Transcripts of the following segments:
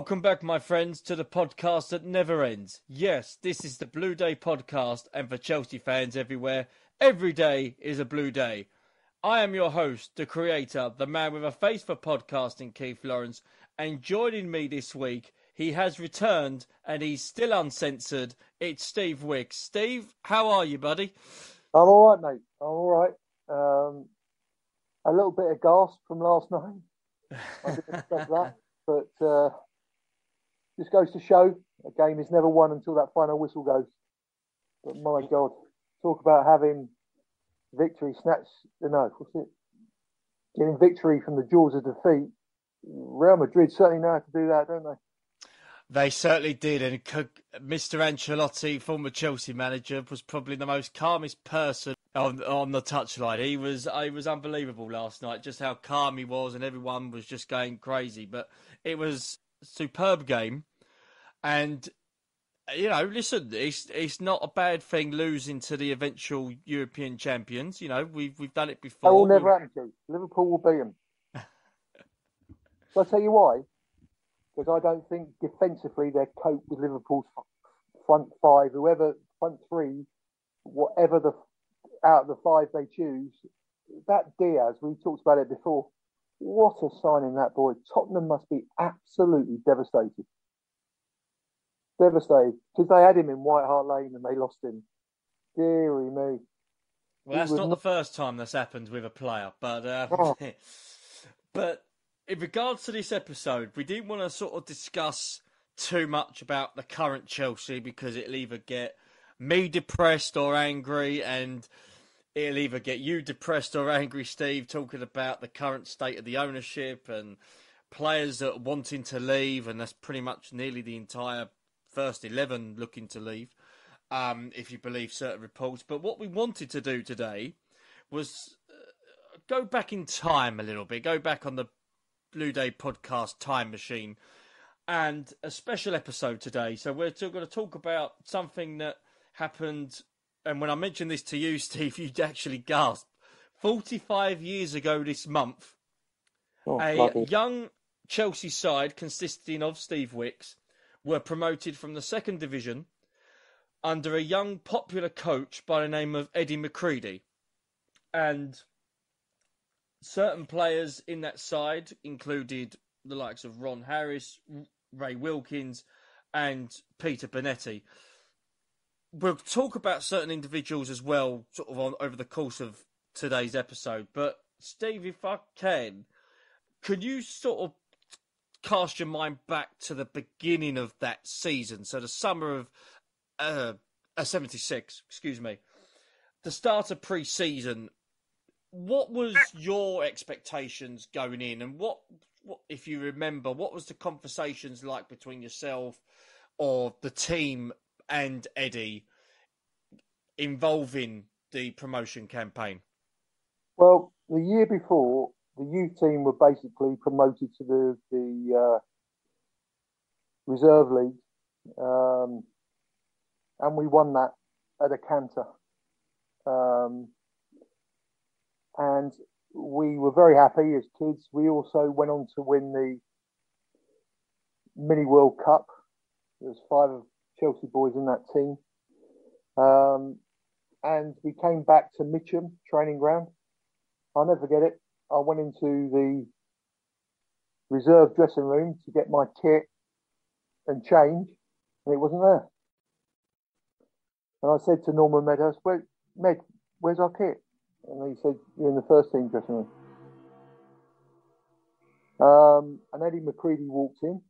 Welcome back, my friends, to the podcast that never ends. Yes, this is the Blue Day podcast, and for Chelsea fans everywhere, every day is a blue day. I am your host, the creator, the man with a face for podcasting, Keith Lawrence, and joining me this week, he has returned, and he's still uncensored. It's Steve Wicks. Steve, how are you, buddy? I'm all right, mate. I'm all right. A little bit of gasp from last night. I didn't expect that, but just goes to show a game is never won until that final whistle goes. But my God, talk about having victory getting victory from the jaws of defeat. Real Madrid certainly know how to do that, don't they? They certainly did, and Mr. Ancelotti, former Chelsea manager, was probably the most calmest person on the touchline. He was unbelievable last night, just how calm he was, and everyone was just going crazy. But it was a superb game, and listen, it's not a bad thing losing to the eventual European champions. We've done it before. That will never happen to you. Liverpool will beat them. So I'll tell you why. Because I don't think defensively they cope with Liverpool's front five, front three, whatever out of the five they choose. That Diaz, we talked about it before. What a signing that boy. Tottenham must be absolutely devastated. Devastated. Because they had him in White Hart Lane and they lost him. Deary me. Well, that's not the first time that's happened with a player, but but in regards to this episode, we didn't want to sort of discuss too much about the current Chelsea because it'll either get me depressed or angry, and it'll either get you depressed or angry, Steve, talking about the current state of the ownership and players that are wanting to leave, and that's pretty much nearly the entire first 11 looking to leave, if you believe certain reports. But what we wanted to do today was go back in time a little bit, go back on the Blue Day podcast time machine, and a special episode today. So we're still going to talk about something that happened, and when I mentioned this to you, Steve, you'd actually gasp. 45 years ago this month, a young Chelsea side consisting of Steve Wicks were promoted from the second division under a young popular coach by the name of Eddie McCready. And certain players in that side included the likes of Ron Harris, Ray Wilkins, and Peter Bonetti. We'll talk about certain individuals as well, sort of over the course of today's episode. But Steve, if I can, could you sort of cast your mind back to the beginning of that season? So the summer of 76, the start of pre-season. What was your expectations going in, and what, if you remember, what was the conversations like between yourself or the team and Eddie involving the promotion campaign? Well, the year before, the youth team were basically promoted to the reserve league, and we won that at a canter. And we were very happy as kids. We also went on to win the Mini World Cup. There's 5 of Chelsea boys in that team. And we came back to Mitcham training ground. I'll never forget it. I went into the reserve dressing room to get my kit and change, and it wasn't there. And I said to Norman Meadows, where's our kit? And he said, you're in the first team dressing room. And Eddie McCready walked in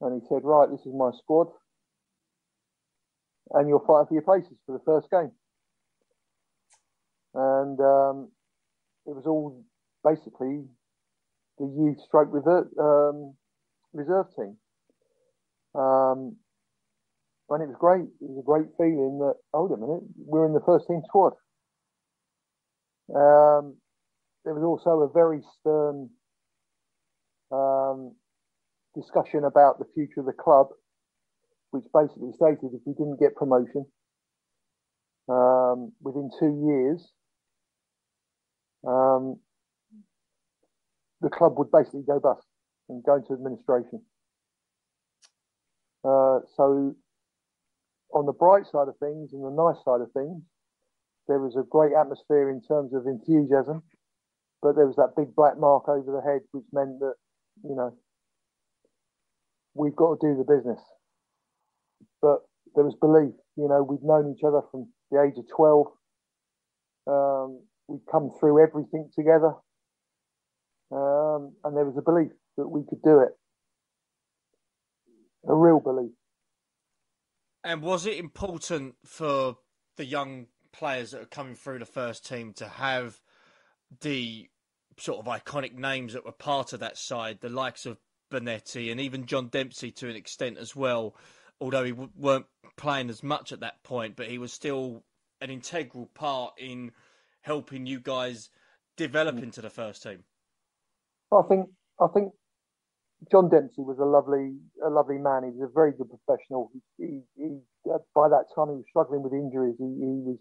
and he said, right, this is my squad. And you're fighting for your places for the first game. And it was all basically the youth stroke reserve team. And it was great. It was a great feeling that, hold a minute, we're in the first team squad. There was also a very stern discussion about the future of the club, which basically stated if we didn't get promotion within 2 years, the club would basically go bust. and going to administration. So on the bright side of things and the nice side of things, there was a great atmosphere in terms of enthusiasm, but there was that big black mark over the head, which meant that, you know, we've got to do the business. But there was belief. You know, we'd known each other from the age of 12. We'd come through everything together. And there was a belief that we could do it. A real belief. And was it important for the young players that are coming through the first team to have the sort of iconic names that were part of that side, the likes of Bonetti and even John Dempsey to an extent as well, although he weren't playing as much at that point, but he was still an integral part in helping you guys develop into the first team? I think John Dempsey was a lovely man. He was a very good professional. He by that time he was struggling with injuries. He was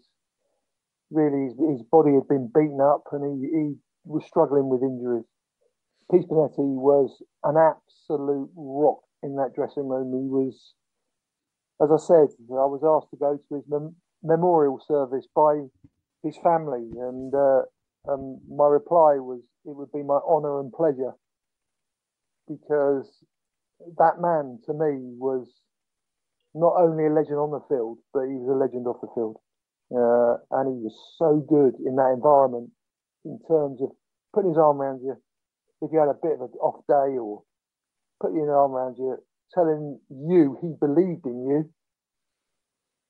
really, his body had been beaten up, and he was struggling with injuries. Pete Bonetti was an absolute rock in that dressing room. He was, as I said, I was asked to go to his memorial service by his family, and my reply was, it would be my honour and pleasure, because that man to me was not only a legend on the field, but he was a legend off the field. And he was so good in that environment in terms of putting his arm around you if you had a bit of an off day, or putting his arm around you, telling you he believed in you,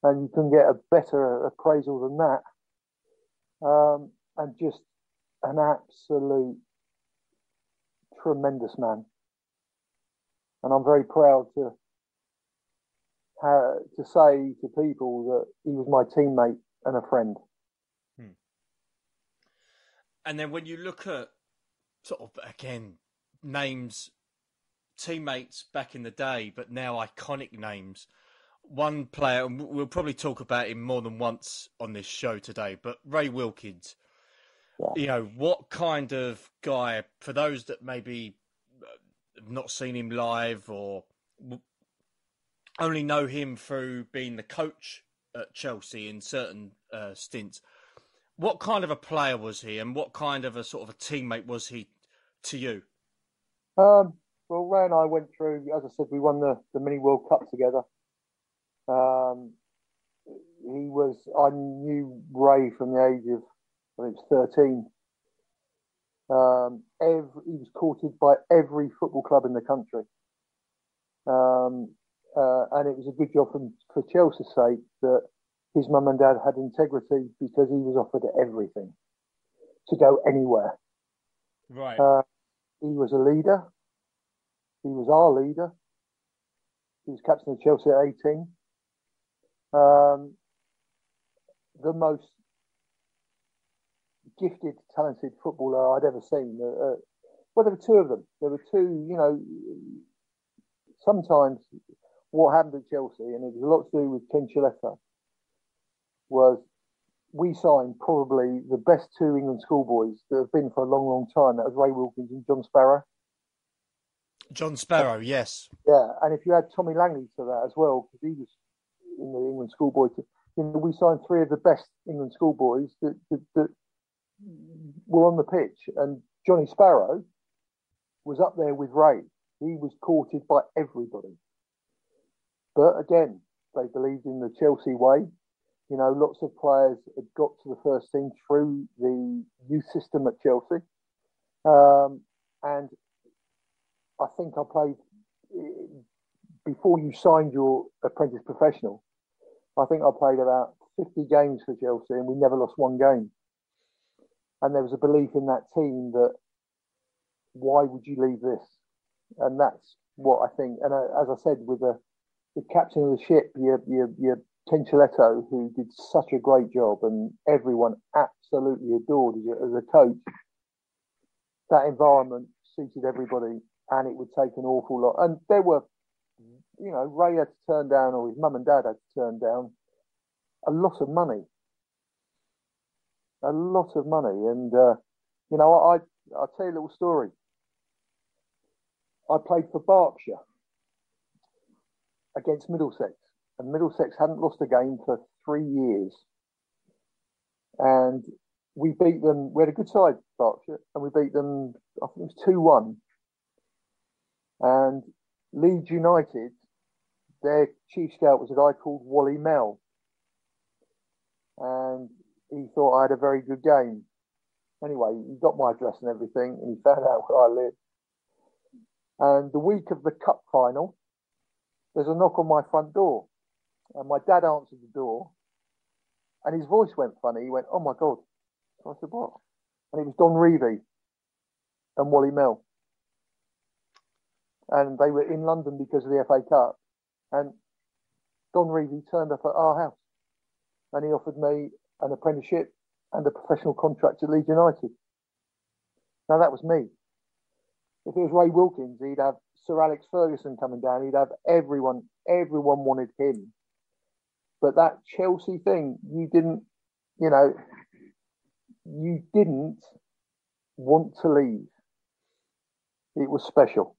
and you can get a better appraisal than that. And just an absolute tremendous man. And I'm very proud to say to people that he was my teammate and a friend. And then when you look at sort of, again, names, teammates back in the day, but now iconic names, one player, and we'll probably talk about him more than once on this show today, but Ray Wilkins. Yeah. You know, what kind of guy, for those that maybe have not seen him live or only know him through being the coach at Chelsea in certain stints, what kind of a player was he, and what kind of a sort of a teammate was he to you? Well, Ray and I went through, as I said, we won the Mini World Cup together. I knew Ray from the age of, I think it was 13. He was courted by every football club in the country. And it was a good job for Chelsea's sake that his mum and dad had integrity, because he was offered everything to go anywhere. Right. He was a leader. He was our leader. He was captain of Chelsea at 18. The most gifted, talented footballer I'd ever seen. Well, there were two of them. There were two, you know, sometimes what happened at Chelsea, and it was a lot to do with Ken Chiletta, was we signed probably the best two England schoolboys that have been for a long, long time. That was Ray Wilkins and John Sparrow. John Sparrow, yes. Yeah, and if you add Tommy Langley to that as well, because he was in the England schoolboy team, you know, we signed three of the best England schoolboys that were on the pitch. And Johnny Sparrow was up there with Ray. He was courted by everybody. But again, they believed in the Chelsea way. You know, lots of players had got to the first team through the youth system at Chelsea. And I think I played, before you signed your apprentice professional, I think I played about 50 games for Chelsea, and we never lost one game. And there was a belief in that team that, why would you leave this? And that's what I think. And as I said, with the captain of the ship, your Ken Chiletta, who did such a great job, and everyone absolutely adored as a coach, that environment suited everybody, and it would take an awful lot. And there were, you know, Ray had to turn down, or his mum and dad had to turn down a lot of money. A lot of money. And, you know, I'll tell you a little story. I played for Berkshire against Middlesex, and Middlesex hadn't lost a game for 3 years. And we beat them. We had a good side, Berkshire, and we beat them, I think it was 2-1. And Leeds United, their chief scout was a guy called Wally Mell. And he thought I had a very good game. Anyway, he got my address and everything, and he found out where I lived. And the week of the cup final, there's a knock on my front door. And my dad answered the door, and his voice went funny. He went, "Oh my God." I said, "What?" And it was Don Revie and Wally Mell. And they were in London because of the FA Cup. And Don Revie turned up at our house, and he offered me an apprenticeship and a professional contract at Leeds United. Now, that was me. If it was Ray Wilkins, he'd have Sir Alex Ferguson coming down. He'd have everyone. Everyone wanted him. But that Chelsea thing, you didn't want to leave. It was special.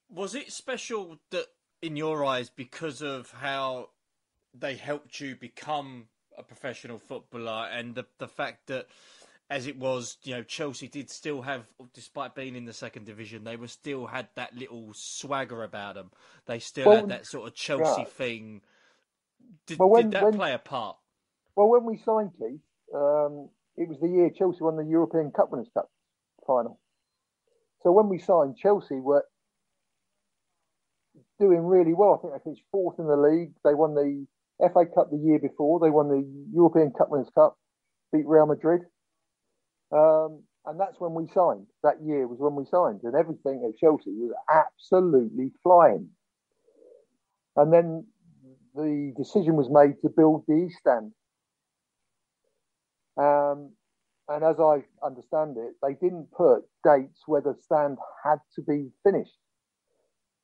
Was it special that, in your eyes, because of how they helped you become a professional footballer, and the fact that, as it was, Chelsea did still have, despite being in the second division, they still had that little swagger about them. They still had that sort of Chelsea thing. Did that play a part? Well, when we signed Keith, it was the year Chelsea won the European Cup Winners' Cup final. So when we signed, Chelsea were doing really well. I think they finished fourth in the league. They won the FA Cup the year before. They won the European Cup Winners' Cup, beat Real Madrid. And that's when we signed. That year was when we signed. And everything at Chelsea was absolutely flying. And then the decision was made to build the East Stand. And as I understand it, they didn't put dates where the stand had to be finished.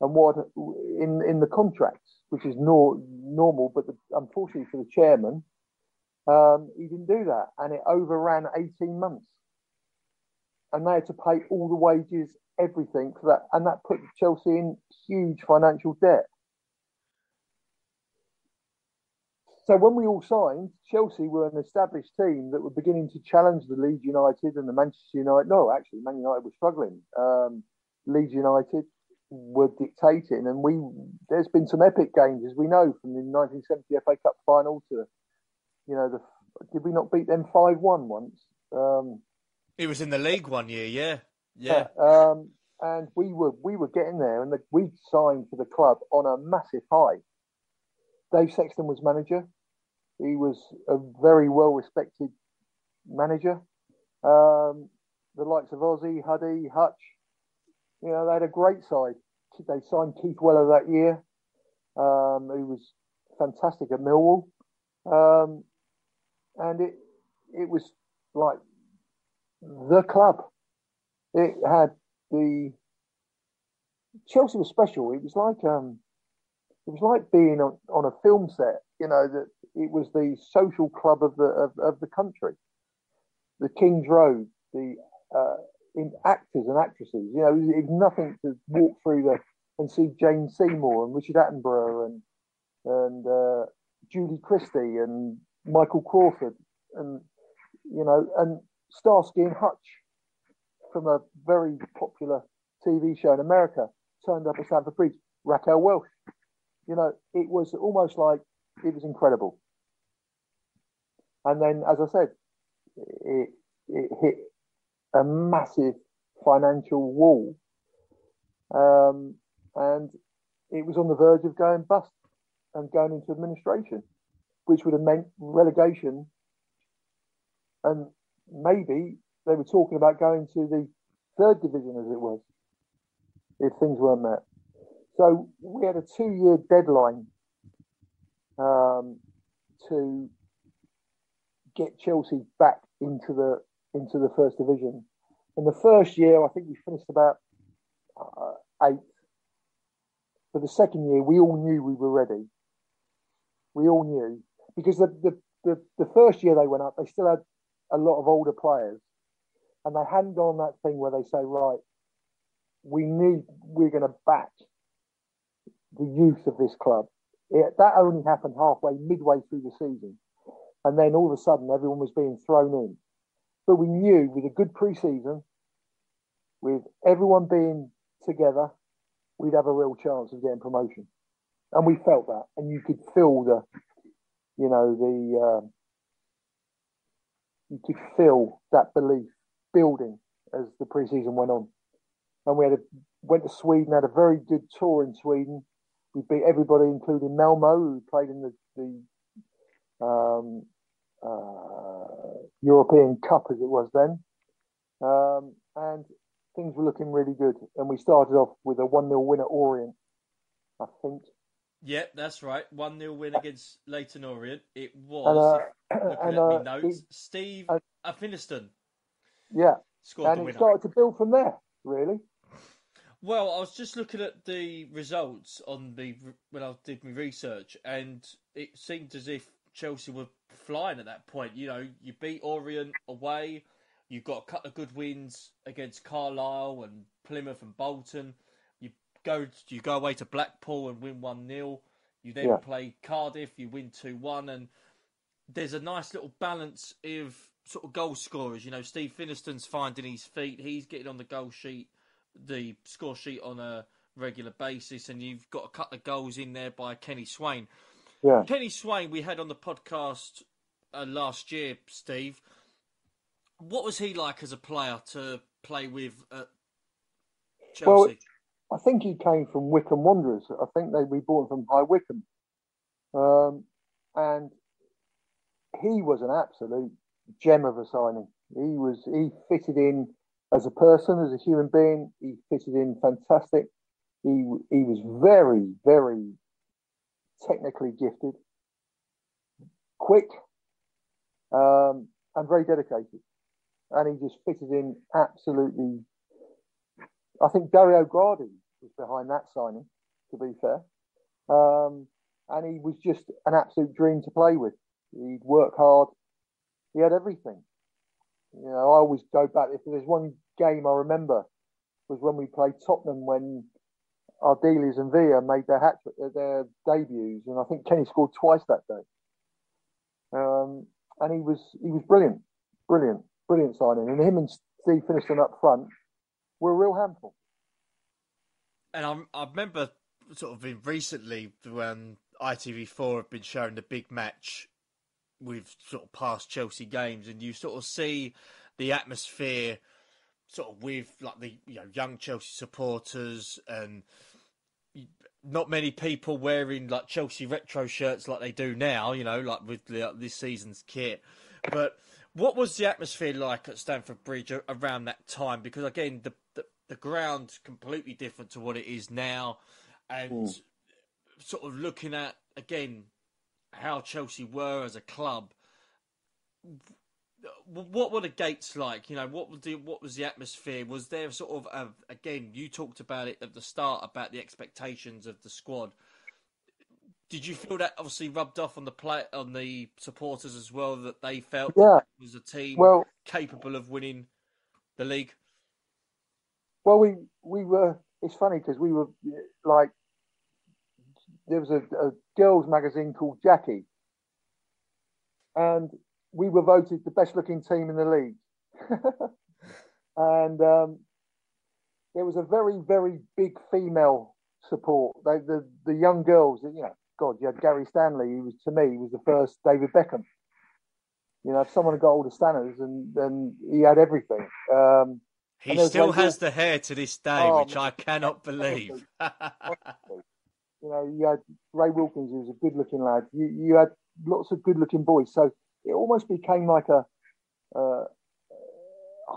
And what in the contracts, which is normal, but unfortunately for the chairman, he didn't do that, and it overran 18 months, and they had to pay all the wages, everything for that, and that put Chelsea in huge financial debt. So when we all signed, Chelsea were an established team that were beginning to challenge the Leeds United and the Manchester United. No, actually, Man United were struggling. Leeds United were dictating, and there's been some epic games, as we know, from the 1970 FA Cup final to, did we not beat them 5-1 once? It was in the league one year, yeah. And we were getting there, and we signed for the club on a massive high. Dave Sexton was manager. He was a very well-respected manager. The likes of Ozzy, Huddy, Hutch, they had a great side. They signed Keith Weller that year, who was fantastic at Millwall. And it was like the club. It had Chelsea was special. It was like being on a film set. That it was the social club of the country. The King's Road, the in actors and actresses. It was nothing to walk through and see Jane Seymour and Richard Attenborough and Julie Christie and Michael Crawford and Starsky and Hutch from a very popular TV show in America turned up at Stamford Bridge. Raquel Welch. It was almost like it was incredible. And then, as I said, it hit a massive financial wall. And it was on the verge of going bust and going into administration, which would have meant relegation. And maybe they were talking about going to the third division, as it was, if things weren't met. So we had a 2-year deadline to get Chelsea back into the first division. In the first year, I think we finished about 8th. For the second year, we all knew we were ready. We all knew, because the first year they went up, they still had a lot of older players, and they hadn't gone that thing where they say, right, we're going to back the youth of this club. That only happened midway through the season. And then all of a sudden, everyone was being thrown in. But we knew with a good pre-season, with everyone being together, we'd have a real chance of getting promotion. And we felt that. And you could feel you could feel that belief building as the pre-season went on. And we went to Sweden, had a very good tour in Sweden. We beat everybody, including Malmo, who played in the European Cup, as it was then. And things were looking really good. And we started off with a 1-0 win at Orient, I think. Yep, that's right. 1-0 win against Leyton Orient. It was, looking at my notes, Steve Finiston. Yeah. Scored and the it winner. Started to build from there, really. Well, I was just looking at the results when I did my research, and it seemed as if Chelsea were flying at that point. You know, you beat Orient away, you got a couple of good wins against Carlisle and Plymouth and Bolton. You go away to Blackpool and win 1-0. You then play Cardiff, you win 2-1, and there's a nice little balance of sort of goal scorers. You know, Steve Finiston's finding his feet. He's getting on the score sheet on a regular basis, and you've got a couple of goals in there by Kenny Swain. Yeah. Kenny Swain, we had on the podcast last year, Steve. What was he like as a player to play with at Chelsea? Well, I think he came from Wycombe Wanderers. I think we bought him from High Wycombe. And he was an absolute gem of a signing. He fitted in as a person, as a human being. He fitted in fantastic. He was very, very technically gifted, quick, and very dedicated. And he just fitted in absolutely. I think Dario Gradi was behind that signing, to be fair. And he was just an absolute dream to play with. He'd work hard. He had everything. You know, I always go back. If there's one game I remember, was when we played Tottenham when Ardelius and Villa made their debuts, and I think Kenny scored twice that day. And he was brilliant signing. And him and Steve Finiston up front were a real handful. And I remember sort of recently when ITV4 have been showing the big match with sort of past Chelsea games, and you sort of see the atmosphere sort of with like the young Chelsea supporters, and not many people wearing like Chelsea retro shirts like they do now, like with this season's kit. But what was the atmosphere like at Stamford Bridge around that time? Because again, the ground's completely different to what it is now, and sort of looking at again how Chelsea were as a club. What were the gates like? What was the atmosphere? Was there sort of again? You talked about it at the start about the expectations of the squad. Did you feel that obviously rubbed off on the supporters as well, that they felt that it was a team capable of winning the league? Well, we were. It's funny because we were like, there was a girls' magazine called Jackie, and we were voted the best looking team in the league. And there was a very, very big female support. The young girls, God, you had Gary Stanley, who was, to me, was the first David Beckham. If someone had got all the Stanners, and then he had everything. He still has the hair to this day, which I cannot believe. You had Ray Wilkins, who was a good-looking lad. You had lots of good-looking boys. So it almost became like I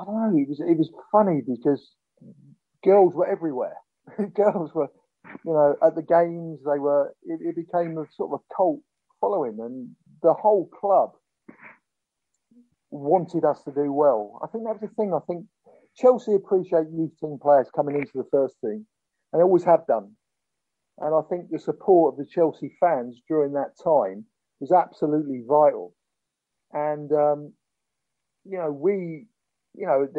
don't know. It was funny because girls were everywhere. Girls were, at the games. They were. It became a sort of a cult following, and the whole club wanted us to do well. I think that was the thing. I think Chelsea appreciate youth team players coming into the first team, and always have done. And I think the support of the Chelsea fans during that time was absolutely vital. And, there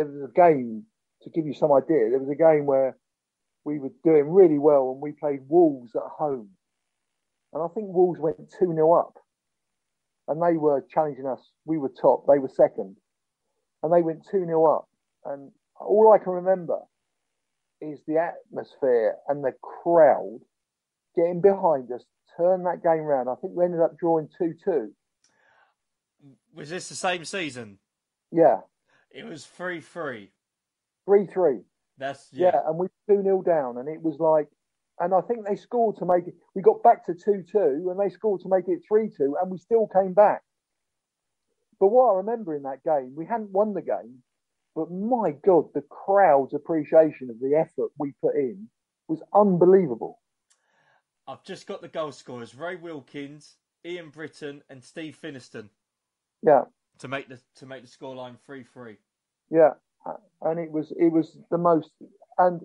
was a game, to give you some idea, there was a game where we were doing really well, and we played Wolves at home. And I think Wolves went 2-0 up, and they were challenging us. We were top, they were second, and they went 2-0 up. And all I can remember is the atmosphere and the crowd getting behind us, turn that game round. I think we ended up drawing 2-2. Was this the same season? Yeah. It was 3-3. 3-3. Yeah, and we 2-0 down, and it was like, and I think they scored to make it. We got back to 2-2, and they scored to make it 3-2, and we still came back. But what I remember in that game, we hadn't won the game, but my God, the crowd's appreciation of the effort we put in was unbelievable. I've just got the goal scorers: Ray Wilkins, Ian Britton, and Steve Finiston. Yeah. To make the scoreline 3-3. Yeah, and it was the most, and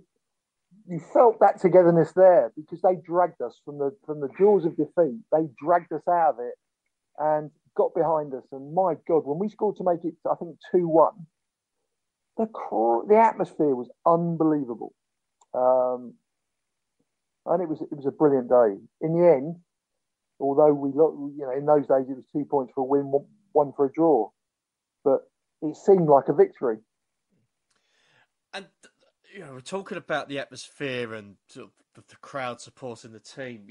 you felt that togetherness there because they dragged us from the jaws of defeat. They dragged us out of it and got behind us. And my God, when we scored to make it, I think 2-1, the atmosphere was unbelievable, and it was a brilliant day. In the end, although in those days it was 2 points for a win, one for a draw, but it seemed like a victory. And we're talking about the atmosphere and sort of the crowd supporting the team.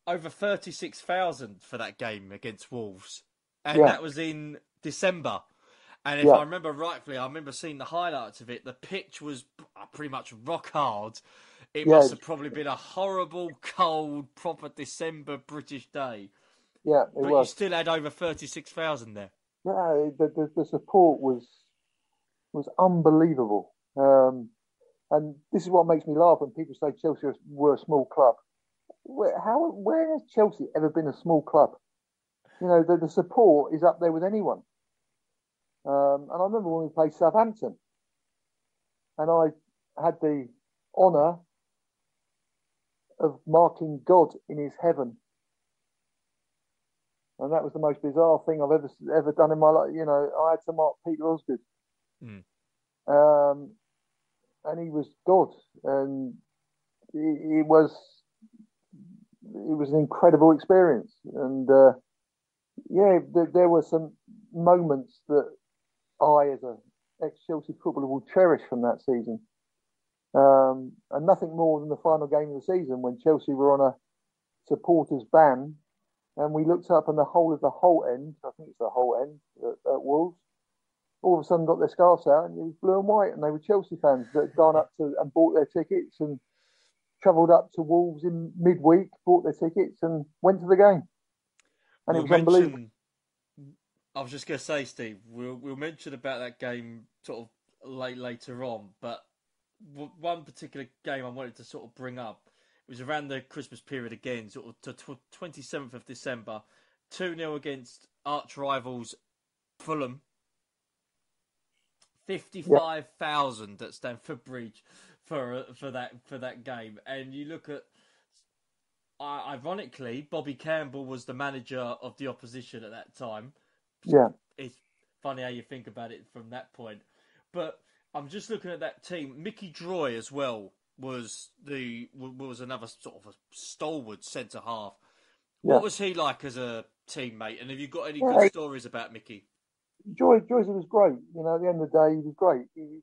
Over 36,000 for that game against Wolves, and that was in December. And if I remember rightfully, I remember seeing the highlights of it. The pitch was pretty much rock hard. It must have probably been a horrible, cold, proper December British day. Yeah, but you still had over 36,000 there. Yeah, the support was unbelievable. And this is what makes me laugh when people say Chelsea were a small club. Where has Chelsea ever been a small club? The support is up there with anyone. And I remember when we played Southampton, and I had the honour of marking God in his heaven. And that was the most bizarre thing I've ever done in my life. I had to mark Peter Osgood. And he was God. And it was an incredible experience. And there were some moments that I, as an ex-Chelsea footballer, will cherish from that season. And nothing more than the final game of the season when Chelsea were on a supporters ban. And we looked up and the whole of the Holt end, I think it's the Holt end at Wolves, all of a sudden got their scarves out and it was blue and white, and they were Chelsea fans that had gone up to and bought their tickets and travelled up to Wolves in midweek, bought their tickets and went to the game. And it was unbelievable. I was just going to say, Steve, we'll mention about that game sort of later on, but one particular game I wanted to sort of bring up, it was around the Christmas period again, sort of to 27th of December, 2-0 against arch rivals Fulham. 55,000 at Stamford Bridge for that game, and you look at, ironically, Bobby Campbell was the manager of the opposition at that time. Yeah, it's funny how you think about it from that point, but I'm just looking at that team. Mickey Droy as well was another sort of a stalwart centre half. What was he like as a teammate? And have you got any good stories about Mickey? Joyce was great. At the end of the day, he was great. He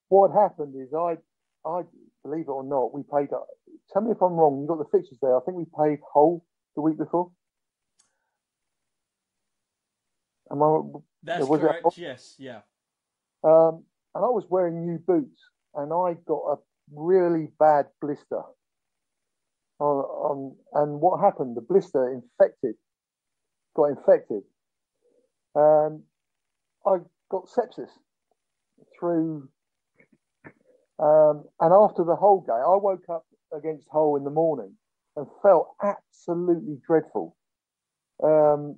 what happened is I believe it or not, we played. Tell me if I'm wrong. You got the fixtures there. I think we played Hull the week before. That's correct. Yes, yeah. And I was wearing new boots, and I got a really bad blister. And what happened? The blister got infected. I got sepsis through. And after the Hull game, I woke up against Hull in the morning and felt absolutely dreadful. And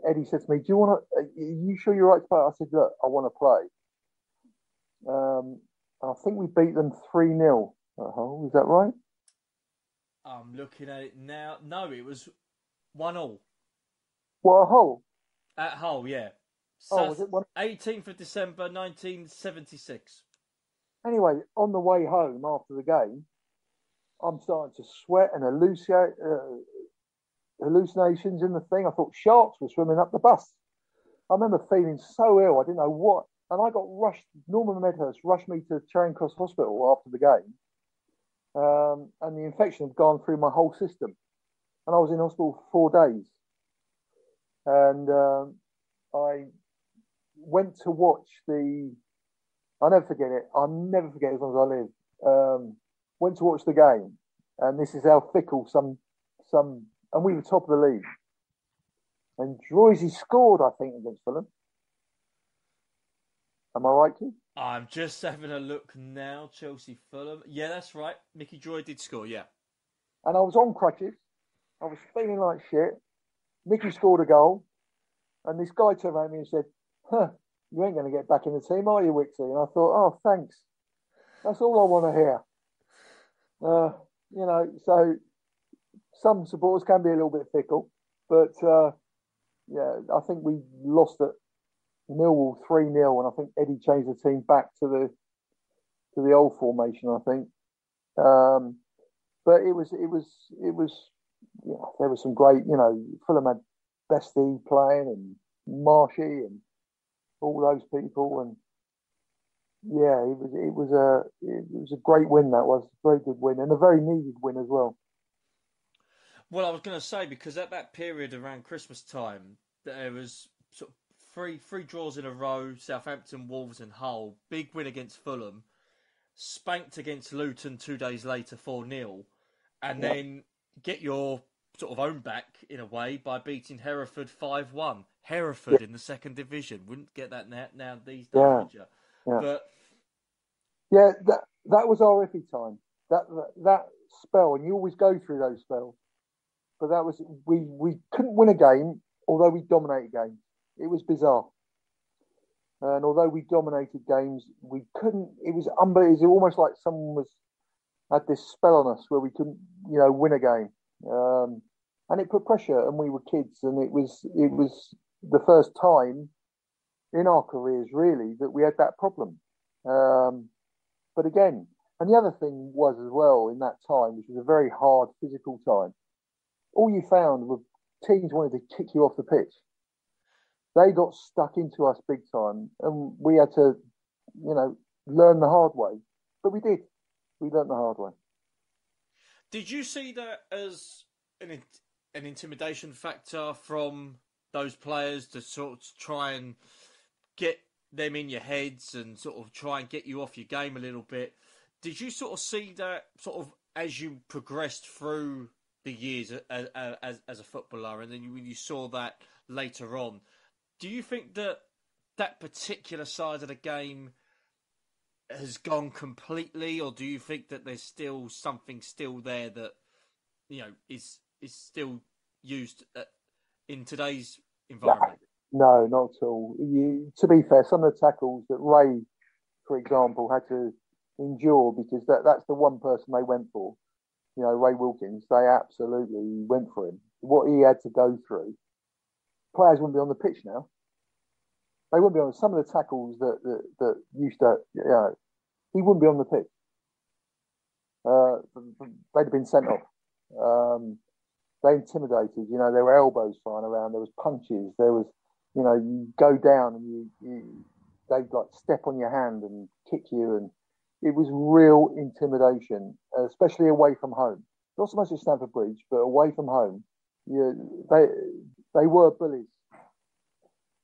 Eddie said to me, are you sure you're right to play? I said, look, I want to play. I think we beat them 3-0 at Hull. Is that right? I'm looking at it now. No, it was 1-1. Well, at Hull? At Hull, yeah. Was it 18th of December, 1976. Anyway, on the way home after the game, I'm starting to sweat and hallucinations in the thing. I thought sharks were swimming up the bus. I remember feeling so ill, I didn't know what. And I got rushed, Norman Medhurst rushed me to Charing Cross Hospital after the game. And the infection had gone through my whole system. And I was in hospital for 4 days. And I went to watch I'll never forget it. I'll never forget it as long as I live. Went to watch the game. And this is how fickle and we were top of the league. And Droysy scored, I think, against Fulham. Am I right, Keith? I'm just having a look now. Chelsea Fulham. Yeah, that's right. Mickey Droy did score, yeah. And I was on crutches. I was feeling like shit. Mickey scored a goal. And this guy turned around to me and said, you ain't going to get back in the team, are you, Wixie? And I thought, oh, thanks. That's all I want to hear. So some supporters can be a little bit fickle. But, I think we lost at Millwall 3-0, and I think Eddie changed the team back to the old formation, I think. But it was there was some great, Fulham had Bestie playing and Marshy and all those people, and it was a great win. That was a very good win and a very needed win as well. Well, I was going to say, because at that period around Christmas time, there was sort of three draws in a row: Southampton, Wolves, and Hull. Big win against Fulham, spanked against Luton 2 days later 4-0, and then get your sort of own back in a way by beating Hereford 5-1. Hereford in the second division. Wouldn't get that now these days, would you? Yeah. But that was our iffy time. That spell, and you always go through those spells. But that was we couldn't win a game, although we dominated games. It was bizarre. And although we dominated games, we couldn't. It was unbelievable. It was almost like someone had this spell on us where we couldn't, win a game. And it put pressure, and we were kids, and it was the first time in our careers really that we had that problem. But again, and the other thing was as well in that time, which was a very hard physical time. All you found was teams wanted to kick you off the pitch. They got stuck into us big time, and we had to, learn the hard way. But we did. We learned the hard way. Did you see that as an intimidation factor from those players to sort of try and get them in your heads and sort of try and get you off your game a little bit? Did you sort of see that sort of as you progressed through the years as a footballer, and then when you saw that later on, do you think that particular side of the game has gone completely, or do you think that there's still something there that is still used in today's environment? No, not at all. To be fair, some of the tackles that Ray, for example, had to endure, because that's the one person they went for. Ray Wilkins, they absolutely went for him. What he had to go through, players wouldn't be on the pitch now. They wouldn't be on some of the tackles that used to, he wouldn't be on the pitch. They'd have been sent off. They intimidated. There were elbows flying around. There was punches. There was, you go down and they'd like step on your hand and kick you, and it was real intimidation, especially away from home. Not so much at Stamford Bridge, but away from home, they were bullies.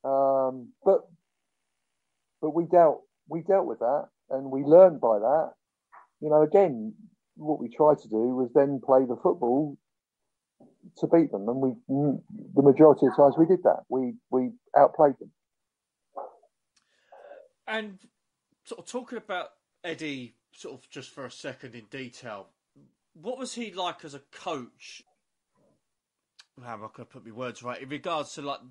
But we dealt with that, and we learned by that. Again, what we tried to do was then play the football to beat them, and the majority of the times we did that. We outplayed them. And sort of talking about Eddie, sort of just for a second in detail, what was he like as a coach? How am I going to put my words right in regards to like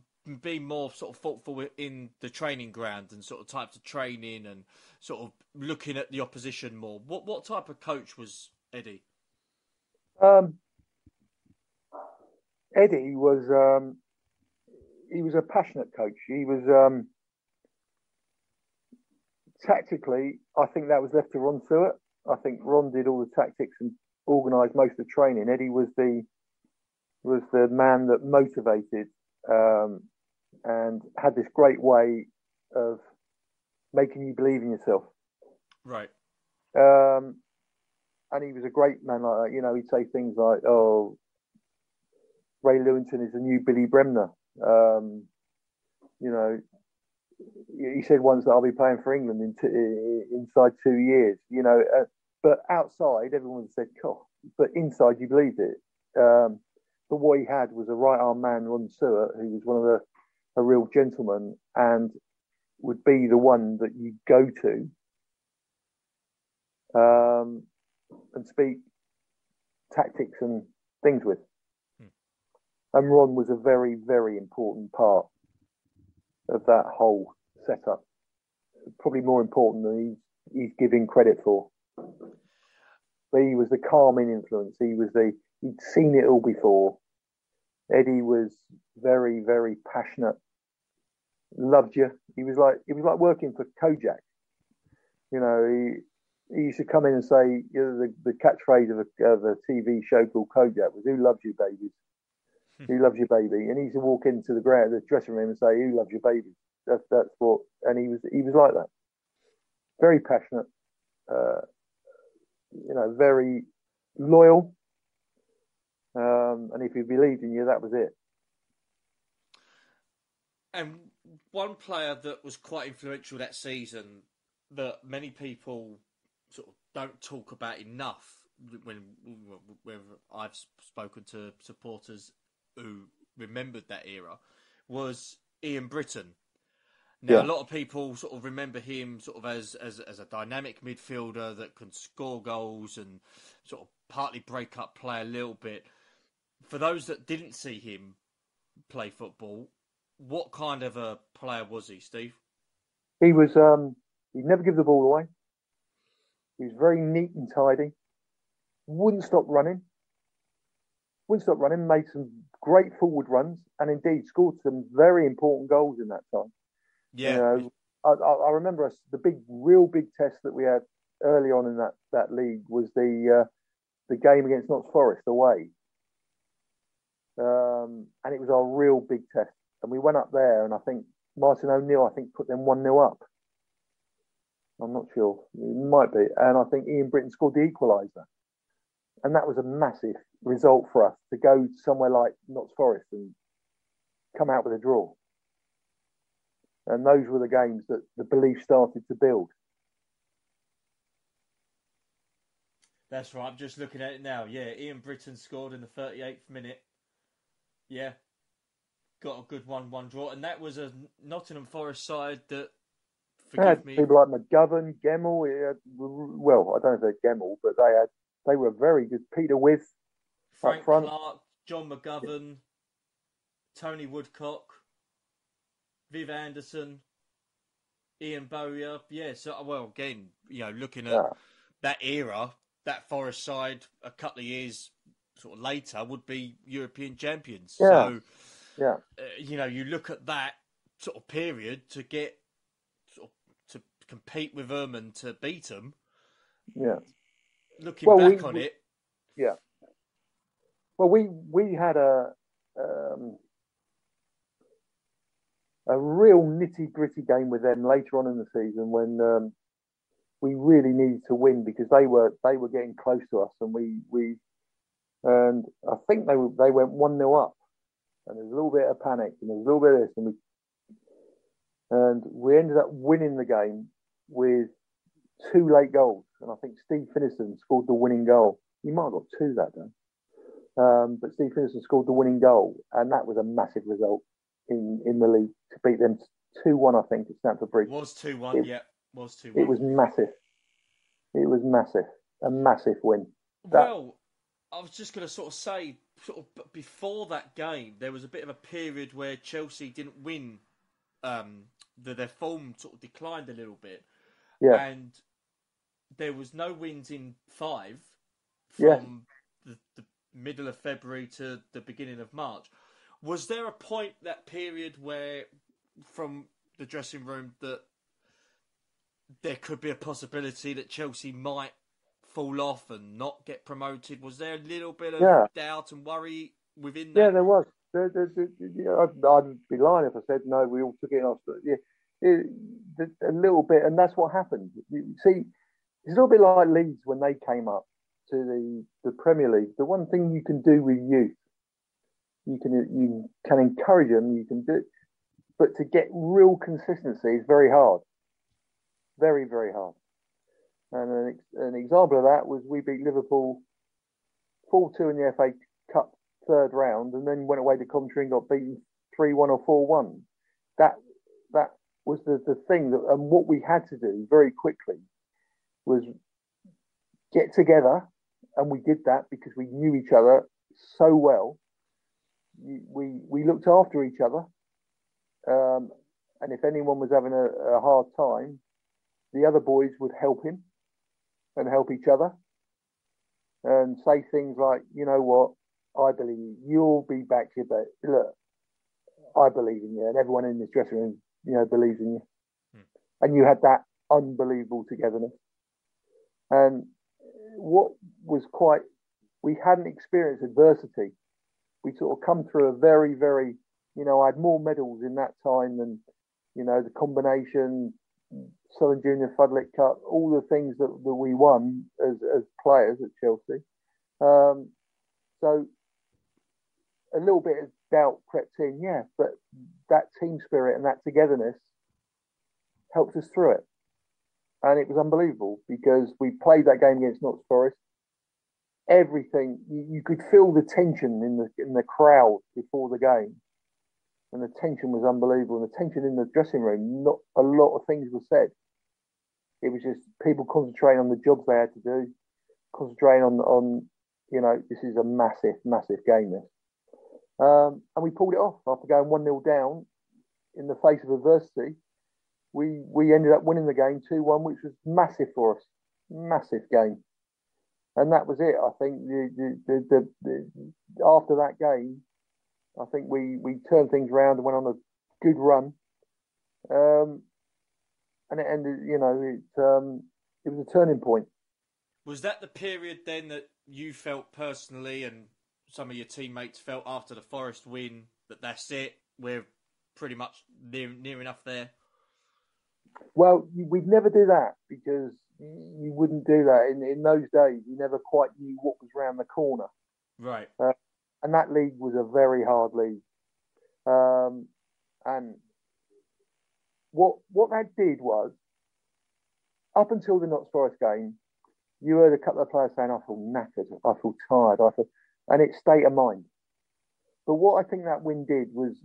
being more sort of thoughtful in the training ground and sort of types of training and sort of looking at the opposition more? What type of coach was Eddie? Eddie was he was a passionate coach. He was tactically, I think that was left to Ron Stewart. I think Ron did all the tactics and organised most of the training. Eddie was the man that motivated and had this great way of making you believe in yourself. Right. And he was a great man like that. You know, he'd say things like, "Oh, Ray Lewington is the new Billy Bremner." You know, he said once that I'll be playing for England inside 2 years. You know, but outside everyone said, "Oh," but inside you believed it. But what he had was a right arm man, Ron Stewart, who was a real gentleman and would be the one that you go to and speak tactics and things with. And Ron was a very, very important part of that whole setup. Probably more important than he's giving credit for. But he was the calming influence. He'd seen it all before. Eddie was very, very passionate. Loved you. He was like working for Kojak. You know, he used to come in and say, you know, the catchphrase of a TV show called Kojak was, "Who loves you, babies? Who loves your baby?" And he used to walk into the dressing room and say, "Who loves your baby?" That's what. And he was like that. Very passionate. You know, very loyal. And if he believed in you, that was it. And one player that was quite influential that season that many people sort of don't talk about enough when I've spoken to supporters who remembered that era was Ian Britton. Now, a lot of people sort of remember him sort of as a dynamic midfielder that can score goals and sort of partly break up play a little bit. For those that didn't see him play football, what kind of a player was he, Steve? He was. He'd never give the ball away. He was very neat and tidy. Wouldn't stop running. Made some great forward runs, and indeed scored some very important goals in that time. Yeah. You know, I remember the real big test that we had early on in that league was the game against Notts Forest away. And it was our real big test. And we went up there, and I think Martin O'Neill, put them 1-0 up. I'm not sure. It might be. And I think Ian Britton scored the equaliser. And that was a massive result for us to go somewhere like Notts Forest and come out with a draw. And those were the games that the belief started to build. That's right. I'm just looking at it now. Yeah, Ian Britton scored in the 38th minute. Yeah. Got a good 1-1 draw. And that was a Nottingham Forest side that, forgive me. People like McGovern, Gemmell. Well, I don't know if they're Gemmell, but they were very good. Peter With, Frank up front. Clark, John McGovern, Tony Woodcock, Viv Anderson, Ian Bowyer. Yeah, so, well, again, you know, looking at that era, that Forest side a couple of years sort of later would be European champions. Yeah. So, you know, you look at that sort of period to get sort of to compete with them and to beat them. Yeah. Looking back on it. Yeah. Well, we had a real nitty-gritty game with them later on in the season when we really needed to win because they were getting close to us, and I think they went 1-0 up, and there was a little bit of panic and there was a little bit of this, and we ended up winning the game with 2 late goals, and I think Steve Finniston scored the winning goal. He might have got 2 that day, but Steve Finniston scored the winning goal, and that was a massive result in the league to beat them 2-1. I think at Stamford Bridge. Was 2-1. Yeah, was 2-1. It was massive. It was massive. A massive win. Well, I was just going to sort of say, sort of before that game, there was a bit of a period where Chelsea didn't win. Their form sort of declined a little bit. Yeah. And there was no wins in 5 from the middle of February to the beginning of March. Was there a point, that period, where from the dressing room that there could be a possibility that Chelsea might fall off and not get promoted. Was there a little bit of doubt and worry within that? Yeah, there was. I'd be lying if I said no. We all took it off, but a little bit, and that's what happened. You see, it's a little bit like Leeds when they came up to the Premier League. The one thing you can do with youth, you can encourage them, you can do, but to get real consistency is very hard, very very hard. And an example of that was we beat Liverpool 4-2 in the FA Cup third round, and then went away to Coventry and got beaten 3-1 or 4-1. That was the thing that, and what we had to do very quickly was get together, and we did that because we knew each other so well. We looked after each other, and if anyone was having a hard time, the other boys would help him and help each other, and say things like, you know what, I believe you. You'll be back here, but look, I believe in you, and everyone in this dressing room, believes in you. And you had that unbelievable togetherness. And what was we hadn't experienced adversity. We sort of come through a very, very, I had more medals in that time than, the combination, Southern Junior Floodlit Cup, all the things that we won as players at Chelsea. So a little bit of doubt crept in, but that team spirit and that togetherness helped us through it. And it was unbelievable because we played that game against Notts Forest. Everything, you could feel the tension in the crowd before the game. And the tension was unbelievable. And the tension in the dressing room, not a lot of things were said. It was just people concentrating on the jobs they had to do, concentrating on this is a massive, massive game, this. And we pulled it off after going 1-0 down in the face of adversity. We ended up winning the game 2-1, which was massive for us. Massive game. And that was it. I think after that game, I think we turned things around and went on a good run. And it ended, it was a turning point. Was that the period then that you felt personally and some of your teammates felt after the Forest win that that's it, we're pretty much near enough there? Well, we'd never do that because you wouldn't do that. In those days, you never quite knew what was round the corner. Right. And that league was a very hard league. And what that did was, up until the Notts Forest game, you heard a couple of players saying, I feel knackered, I feel tired, and it's state of mind. But what I think that win did was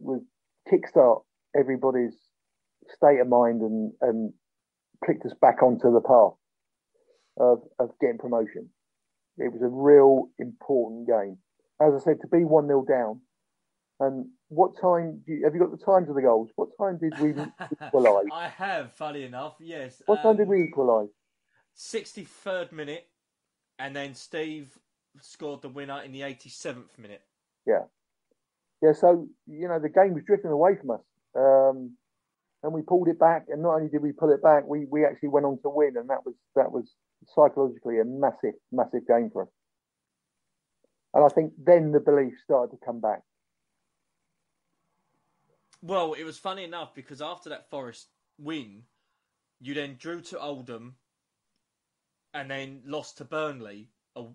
kickstart everybody's state of mind and clicked us back onto the path of getting promotion. It was a real important game. As I said, to be 1-0 down. And what time have you got the times of the goals? What time did we equalise? I have, funny enough, yes. What time did we equalise? 63rd minute, and then Steve scored the winner in the 87th minute. Yeah. So the game was drifting away from us, and we pulled it back. And not only did we pull it back, we actually went on to win, and that was psychologically a massive, massive game for us. And I think then the belief started to come back. Well, it was funny enough because after that Forest win, you then drew to Oldham and then lost to Burnley,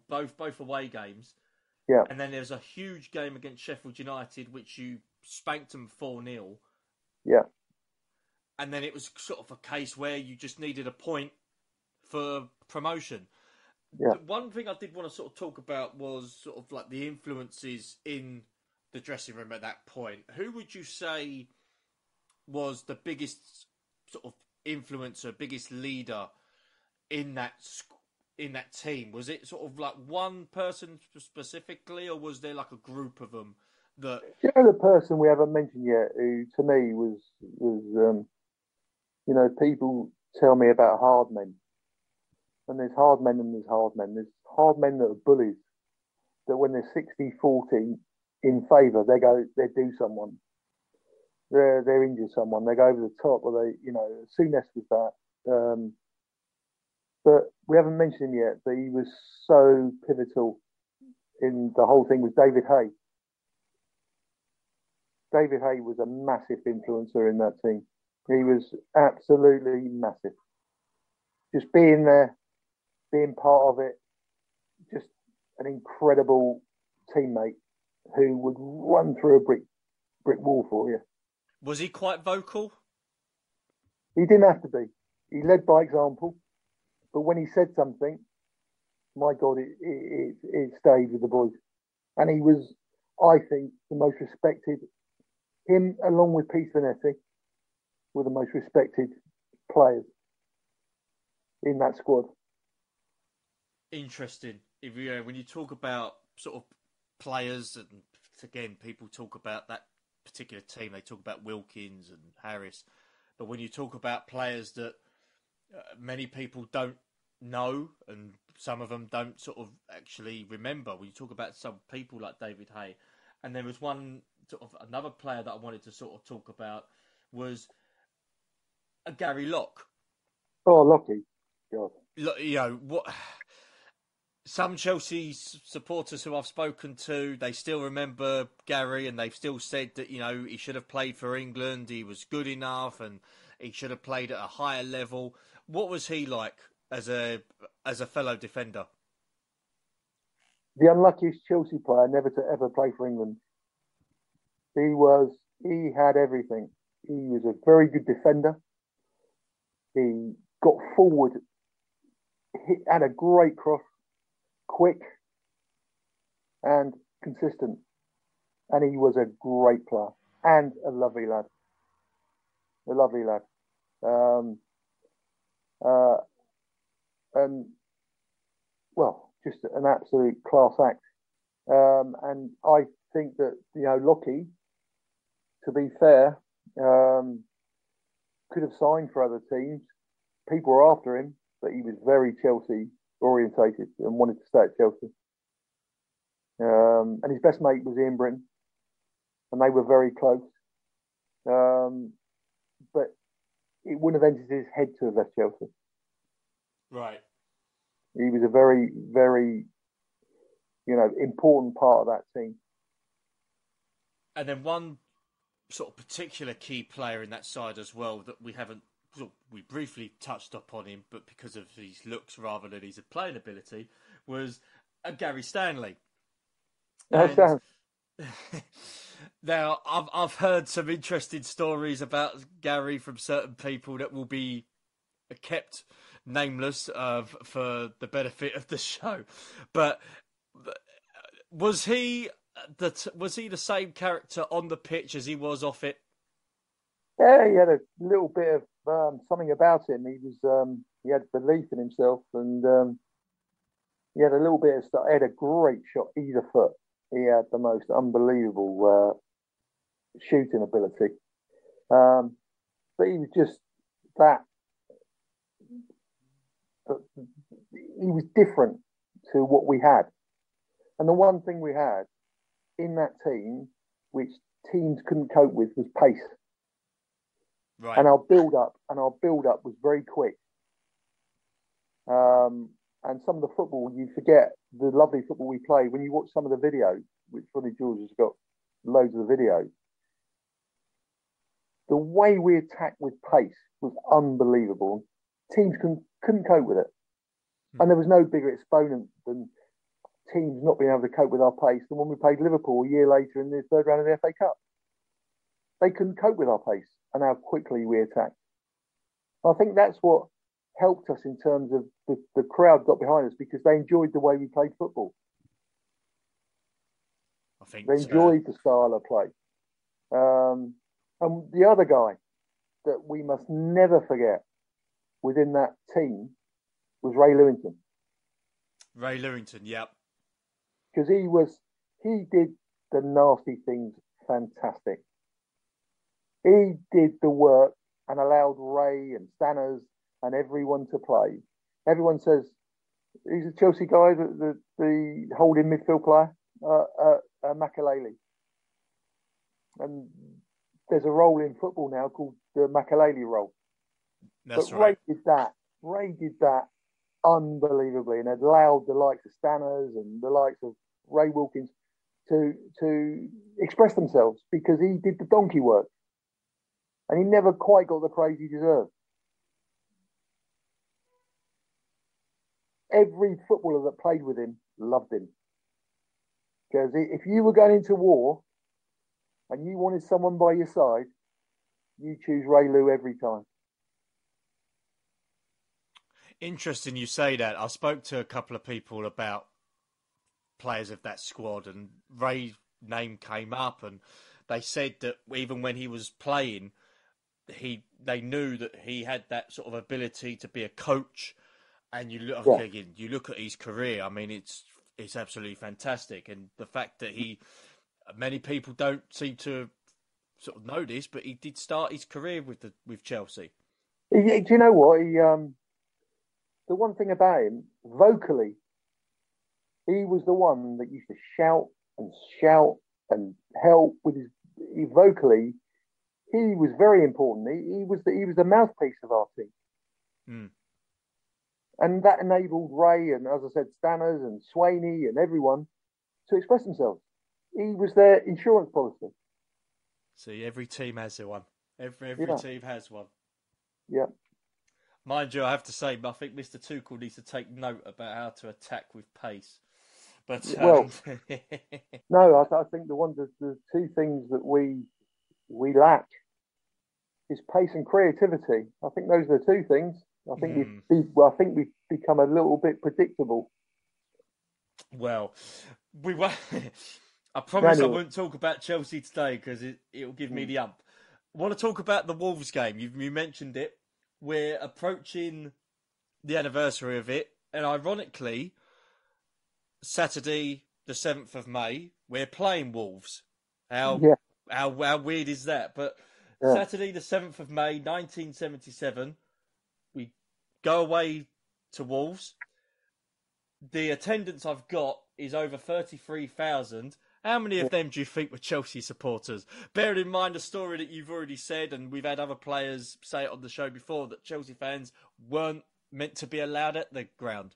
both away games. Yeah. And then there was a huge game against Sheffield United, which you spanked them 4-0. Yeah. And then it was sort of a case where you just needed a point for promotion. Yeah. One thing I did want to sort of talk about was sort of like the influences in the dressing room at that point. Who would you say was the biggest sort of influencer, biggest leader in that team? Was it sort of like one person specifically, or was there like a group of them that? The person we haven't mentioned yet, who to me was people tell me about hard men, and there's hard men and there's hard men. There's hard men that are bullies, that when they're 60-40 in favour, they do someone. They injure someone, they go over the top, or Souness was that. But we haven't mentioned him yet, but he was so pivotal in the whole thing was David Hay. David Hay was a massive influencer in that team. He was absolutely massive. Just being there, being part of it, just an incredible teammate who would run through a brick wall for you. Was he quite vocal? He didn't have to be. He led by example. But when he said something, my God, it stayed with the boys. And he was, I think, the most respected. Him, along with Pete Bonetti, were the most respected players in that squad. Interesting. When you talk about sort of players, and again, people talk about that particular team, they talk about Wilkins and Harris. But when you talk about players that many people don't know, and some of them don't sort of actually remember, when you talk about some people like David Hay, and there was one sort of another player that I wanted to sort of talk about was a Gary Locke. Oh, Lockie. God. You know what? Some Chelsea supporters who I've spoken to, they still remember Gary, and they've still said that he should have played for England. He was good enough, and he should have played at a higher level. What was he like as a fellow defender? The unluckiest Chelsea player never to ever play for England. He had everything. He was a very good defender. He got forward, he had a great cross, quick and consistent. And he was a great player and a lovely lad. And well, just an absolute class act. And I think that, Lockie, to be fair, could have signed for other teams. People were after him, but he was very Chelsea orientated and wanted to stay at Chelsea. And his best mate was Ian Britton, and they were very close. But it wouldn't have entered his head to have left Chelsea. Right. He was a very, very, important part of that team. And then one sort of particular key player in that side as well that we briefly touched upon him, but because of his looks rather than his playing ability, was Gary Stanley. And now, I've heard some interesting stories about Gary from certain people that will be kept nameless for the benefit of the show. But was he the same character on the pitch as he was off it? Yeah, he had a little bit of something about him. He had belief in himself, and he had a little bit of stuff. He had a great shot either foot. He had the most unbelievable shooting ability. But he was just that. But he was different to what we had. And the one thing we had in that team, which teams couldn't cope with, was pace. Right. And our build up was very quick. And some of the football, you forget the lovely football we played. When you watch some of the videos, which Ronnie George has got loads of the videos, the way we attacked with pace was unbelievable. Teams couldn't cope with it. And there was no bigger exponent than teams not being able to cope with our pace than when we played Liverpool a year later in the third round of the FA Cup. They couldn't cope with our pace and how quickly we attacked. I think that's what helped us in terms of the crowd got behind us because they enjoyed the way we played football. I think they enjoyed the style of play. And the other guy that we must never forget within that team was Ray Lewington. Ray Lewington, yep. Because he did the nasty things fantastic. He did the work and allowed Ray and Stanners and everyone to play. Everyone says he's a Chelsea guy, the holding midfield player, Makaleli. And there's a role in football now called the Makaleli role. That's But right. Ray did that unbelievably, and allowed the likes of Stanners and the likes of Ray Wilkins to express themselves because he did the donkey work, and he never quite got the praise he deserved. Every footballer that played with him loved him because if you were going into war and you wanted someone by your side, you choose Ray Lou every time. Interesting you say that. I spoke to a couple of people about players of that squad, and Ray's name came up, and they said that even when he was playing, they knew that he had that sort of ability to be a coach. And you look at his career. I mean, it's absolutely fantastic, and the fact that many people don't seem to sort of know this, but he did start his career with Chelsea. Do you know what? The one thing about him, vocally, he was the one that used to shout and help with his vocally. He was very important. He was the mouthpiece of our team, and that enabled Ray and, as I said, Stanners and Swaney and everyone to express themselves. He was their insurance policy. See, every team has one. Every team has one. Yeah. Mind you, I have to say, I think Mr. Tuchel needs to take note about how to attack with pace. But no, I think the two things that we lack is pace and creativity. I think those are the two things. I think we've become a little bit predictable. Well, we were. I promise I won't talk about Chelsea today because it'll give me the ump. I want to talk about the Wolves game. You mentioned it. We're approaching the anniversary of it, and ironically, Saturday the 7th of May, we're playing Wolves. How weird is that? But Saturday the 7th of May, 1977, we go away to Wolves. The attendance I've got is over 33,000. How many of them do you think were Chelsea supporters? Bearing in mind the story that you've already said, and we've had other players say it on the show before, that Chelsea fans weren't meant to be allowed at the ground.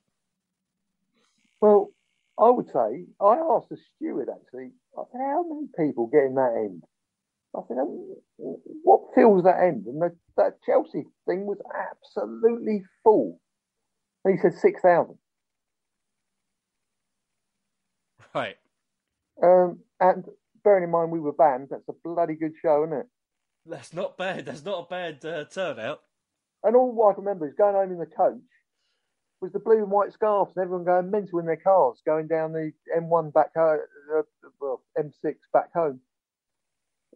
Well, I would say, I asked the steward actually, I said, how many people get in that end? I said, what fills that end? And that Chelsea thing was absolutely full. And he said 6,000. Right. And bearing in mind we were banned, that's a bloody good show, isn't it? That's not bad. That's not a bad turnout. And all I can remember is going home in the coach was the blue and white scarves and everyone going mental in their cars, going down the M1 back home, M6 back home.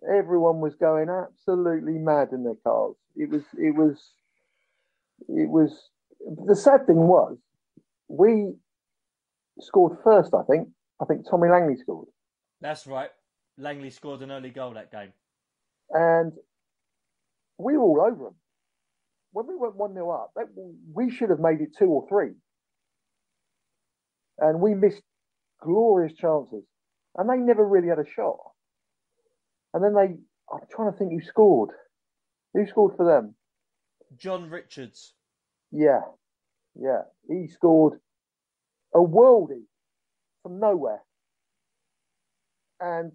Everyone was going absolutely mad in their cars. It was. The sad thing was, we scored first. I think Tommy Langley scored. That's right. Langley scored an early goal that game, and we were all over them. When we went 1-0 up, we should have made it 2 or 3. And we missed glorious chances. And they never really had a shot. And then I'm trying to think who scored. Who scored for them? John Richards. Yeah. He scored a worldie from nowhere. And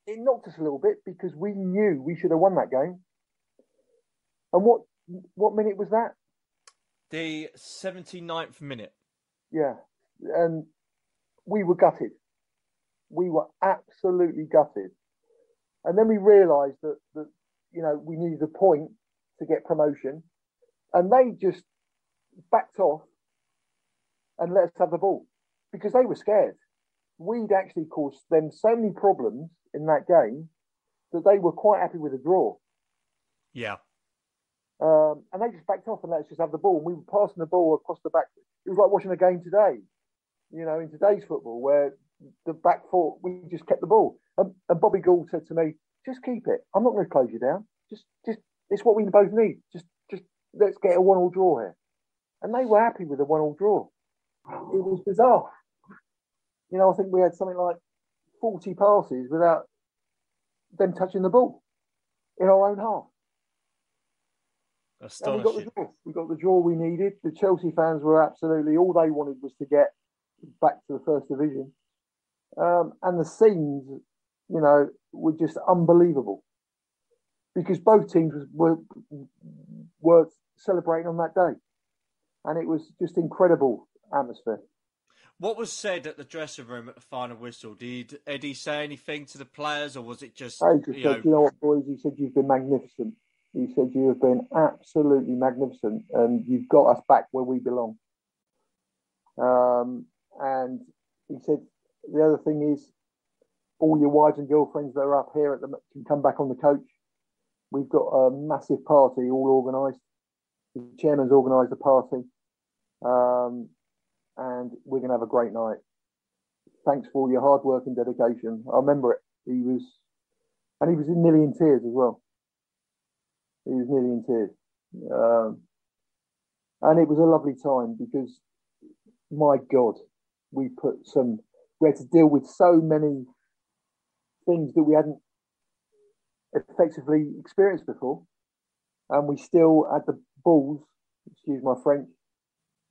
it knocked us a little bit because we knew we should have won that game. And what minute was that? The 79th minute. Yeah. And we were gutted. We were absolutely gutted. And then we realised that we needed a point to get promotion. And they just backed off and let us have the ball because they were scared. We'd actually caused them so many problems in that game that they were quite happy with a draw. Yeah. And they just backed off and let us just have the ball. And we were passing the ball across the back. It was like watching a game today, in today's football, where the back four, we just kept the ball. And Bobby Gould said to me, just keep it. I'm not going to close you down. Just, it's what we both need. Just let's get a 1-1 draw here. And they were happy with a 1-1 draw. It was bizarre. I think we had something like 40 passes without them touching the ball in our own half. And we got the Astonishing. draw. We got the draw we needed. The Chelsea fans were absolutely, all they wanted was to get back to the first division. And the scenes, were just unbelievable because both teams were celebrating on that day. And it was just incredible atmosphere. What was said at the dressing room at the final whistle? Did Eddie say anything to the players, or was it just, He just said, you know what, boys? He said, you've been magnificent. He said, you have been absolutely magnificent, and you've got us back where we belong. And he said, the other thing is, all your wives and girlfriends that are up here can come back on the coach. We've got a massive party all organised. The chairman's organised a party. And we're going to have a great night. Thanks for all your hard work and dedication. I remember it. He was nearly in tears as well. He was nearly in tears. And it was a lovely time because, my God, we had to deal with so many things that we hadn't effectively experienced before. And we still had the balls, excuse my French,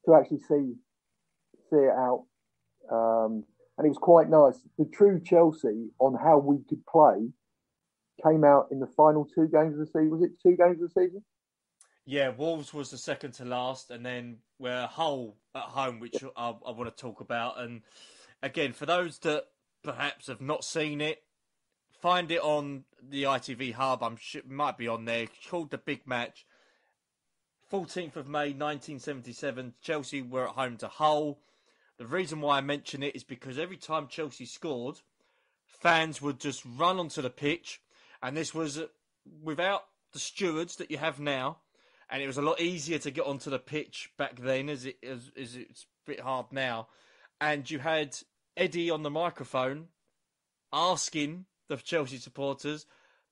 to actually see it out. And it was quite nice. The true Chelsea on how we could play came out in the final 2 games of the season. Was it 2 games of the season? Yeah, Wolves was the second to last, and then we're Hull at home, which I want to talk about. And again, for those that perhaps have not seen it, find it on the ITV Hub. I'm sure it might be on there. It's called The Big Match. 14th of May 1977, Chelsea were at home to Hull. The reason why I mention it is because every time Chelsea scored, fans would just run onto the pitch, and this was without the stewards that you have now, and it was a lot easier to get onto the pitch back then, as it's a bit hard now. And you had Eddie on the microphone asking the Chelsea supporters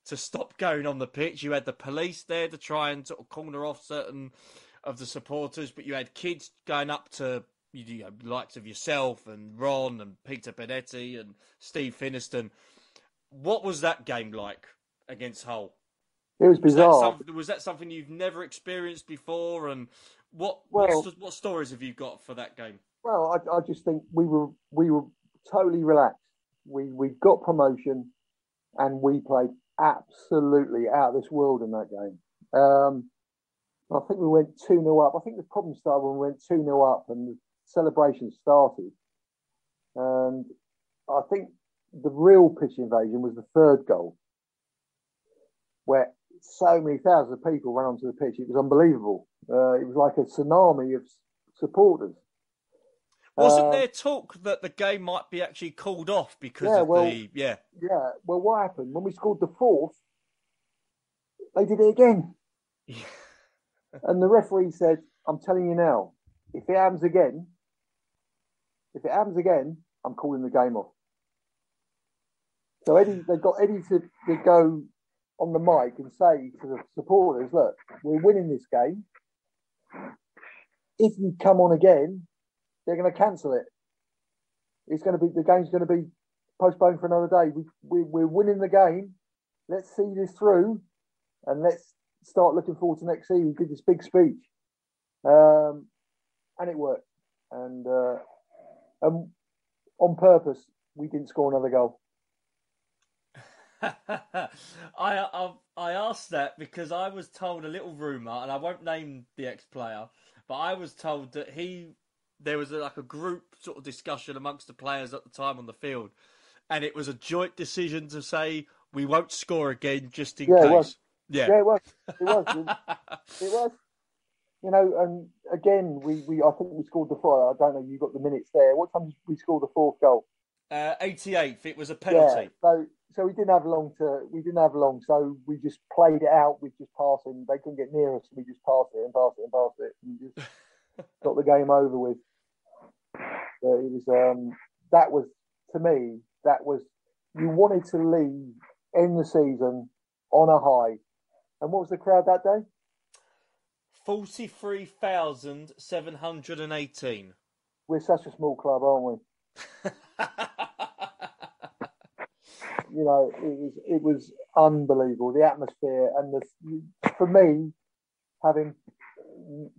to stop going on the pitch. You had the police there to try and sort of corner off certain of the supporters, but you had kids going up to likes of yourself and Ron and Peter Bonetti and Steve Finiston. What was that game like against Hull? It was bizarre. Was that something you've never experienced before? And what stories have you got for that game? Well, I just think we were totally relaxed. We got promotion, and we played absolutely out of this world in that game. I think we went 2-0 up. I think the problem started when we went 2-0 up and the celebration started. And I think the real pitch invasion was the third goal, where so many thousands of people ran onto the pitch. It was unbelievable. It was like a tsunami of supporters. Wasn't there talk that the game might be actually called off because of the... Yeah. Yeah. Well, what happened? When we scored the fourth, they did it again. Yeah. And the referee said, I'm telling you now, if it happens again, I'm calling the game off. So they got Eddie to go on the mic and say to the supporters, look, we're winning this game. If you come on again, they're going to cancel it. The game's going to be postponed for another day. We're winning the game. Let's see this through, and let's start looking forward to next season. We did this big speech, and it worked. And on purpose, we didn't score another goal. I asked that because I was told a little rumour, and I won't name the ex-player, but I was told that there was a group sort of discussion amongst the players at the time on the field, and it was a joint decision to say we won't score again just in case. It was. Yeah, it was. It was. And again, I think we scored the fourth. I don't know. You got the minutes there. What time did we score the fourth goal? 88th. It was a penalty. Yeah, so we didn't have long. So we just played it out with just passing. They couldn't get near us. So we just passed it, and just got the game over with. So it was. That was, to me. That was. You wanted to leave in the season on a high. And what was the crowd that day? 43,718. We're such a small club, aren't we? It was unbelievable. The atmosphere and for me, having,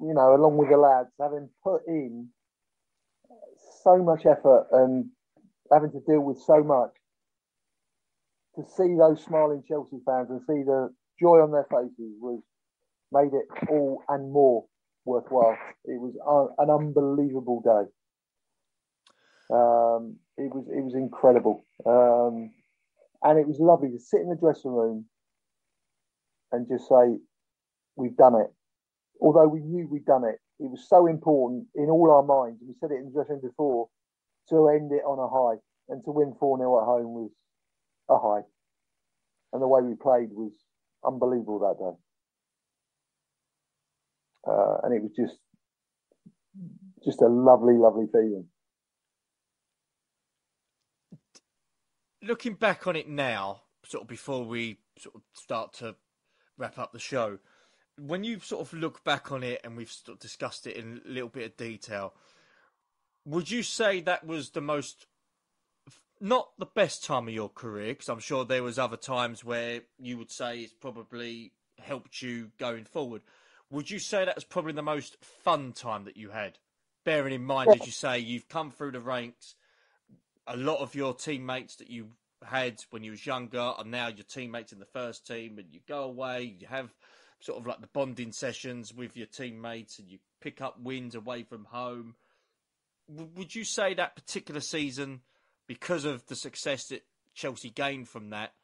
along with the lads, having put in so much effort and having to deal with so much, to see those smiling Chelsea fans and see the joy on their faces made it all and more worthwhile. It was an unbelievable day. It was incredible, and it was lovely to sit in the dressing room and just say, "We've done it." Although we knew we'd done it, it was so important in all our minds. We said it in the dressing room before, to end it on a high, and to win 4-0 at home was a high. And the way we played was unbelievable that day. And it was just a lovely, lovely feeling. Looking back on it now, sort of before we sort of start to wrap up the show, when you sort of look back on it and we've sort of discussed it in a little bit of detail, would you say that was the most, not the best time of your career, because I'm sure there was other times where you would say it's probably helped you going forward. Would you say that was probably the most fun time that you had? Bearing in mind, as you say, you've come through the ranks. A lot of your teammates that you had when you was younger are now your teammates in the first team, and you go away, you have sort of like the bonding sessions with your teammates, and you pick up wins away from home. Would you say that particular season, because of the success that Chelsea gained from that,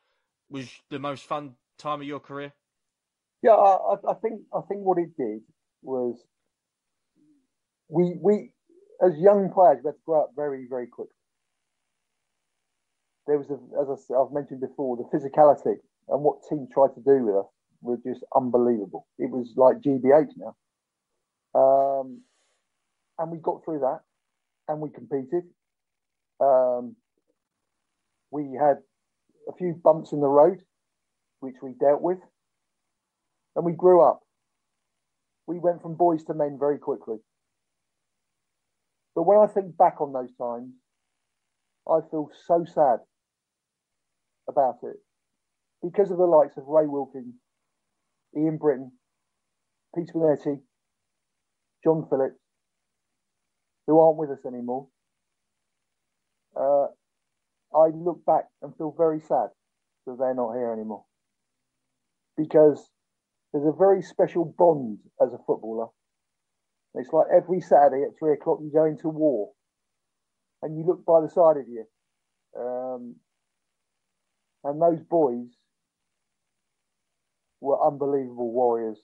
was the most fun time of your career? Yeah, I think what it did was we as young players we had to grow up very, very quickly. There was, I've mentioned before, the physicality and what teams tried to do with us were just unbelievable. It was like GBH now. And we got through that and we competed. We had a few bumps in the road, which we dealt with. And we grew up. We went from boys to men very quickly. But when I think back on those times, I feel so sad about it because of the likes of Ray Wilkins, Ian Britton, Peter Bonetti, John Phillips, who aren't with us anymore. I look back and feel very sad that they're not here anymore, because there's a very special bond as a footballer. It's like every Saturday at 3:00 you go into war and you look by the side of you. And those boys were unbelievable warriors.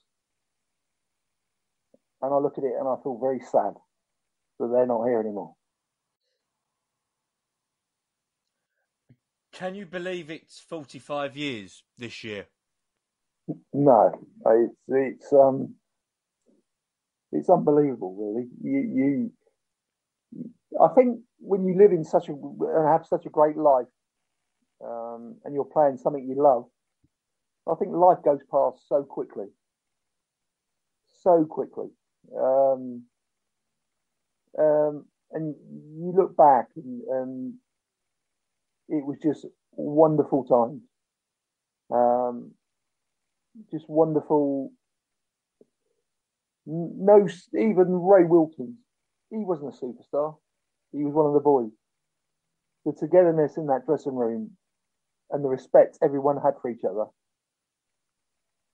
And I look at it and I feel very sad that they're not here anymore. Can you believe it's 45 years this year? No, it's unbelievable, really. I think when you live in and have such a great life, and you're playing something you love, I think life goes past so quickly. And you look back and it was just wonderful times. Just wonderful. No, even Ray Wilkins, he wasn't a superstar. He was one of the boys. The togetherness in that dressing room and the respect everyone had for each other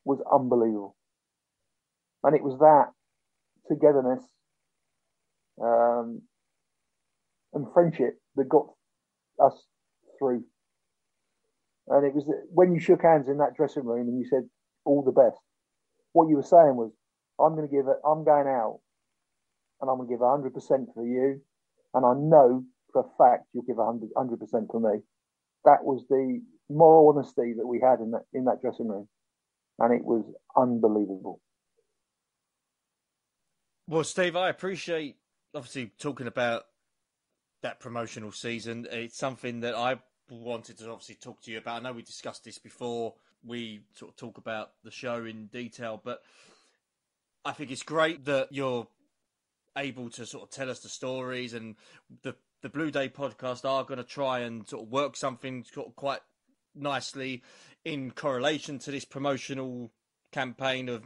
was unbelievable. And it was that togetherness and friendship that got us through. And it was when you shook hands in that dressing room and you said, all the best, what you were saying was, I'm going out and I'm going to give 100% for you. And I know for a fact you'll give 100% for me. That was the moral honesty that we had in that dressing room. And it was unbelievable. Well, Steve, I appreciate obviously talking about that promotional season. It's something that I wanted to obviously talk to you about. I know we discussed this before we sort of talk about the show in detail, but I think it's great that you're able to sort of tell us the stories, and the Blue Day podcast are going to try and sort of work something sort of quite nicely in correlation to this promotional campaign of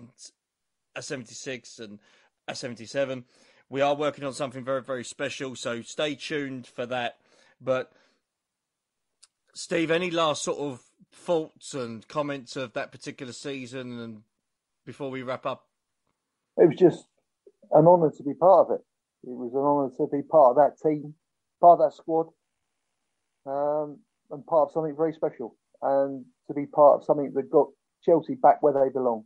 a 76 and a 77. We are working on something very, very special, so stay tuned for that. But Steve, any last sort of thoughts and comments of that particular season and before we wrap up? It was just an honour to be part of it. It was an honour to be part of that team, part of that squad, and part of something very special, and to be part of something that got Chelsea back where they belong.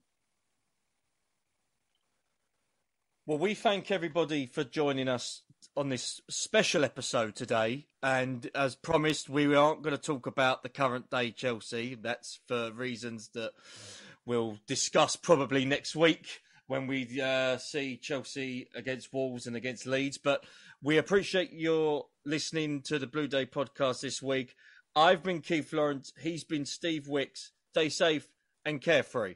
Well, we thank everybody for joining us on this special episode today. And as promised, we aren't going to talk about the current day Chelsea. That's for reasons that we'll discuss probably next week when we see Chelsea against Wolves and against Leeds. But we appreciate your listening to the Blue Day podcast this week. I've been Keith Lawrence. He's been Steve Wicks. Stay safe and carefree.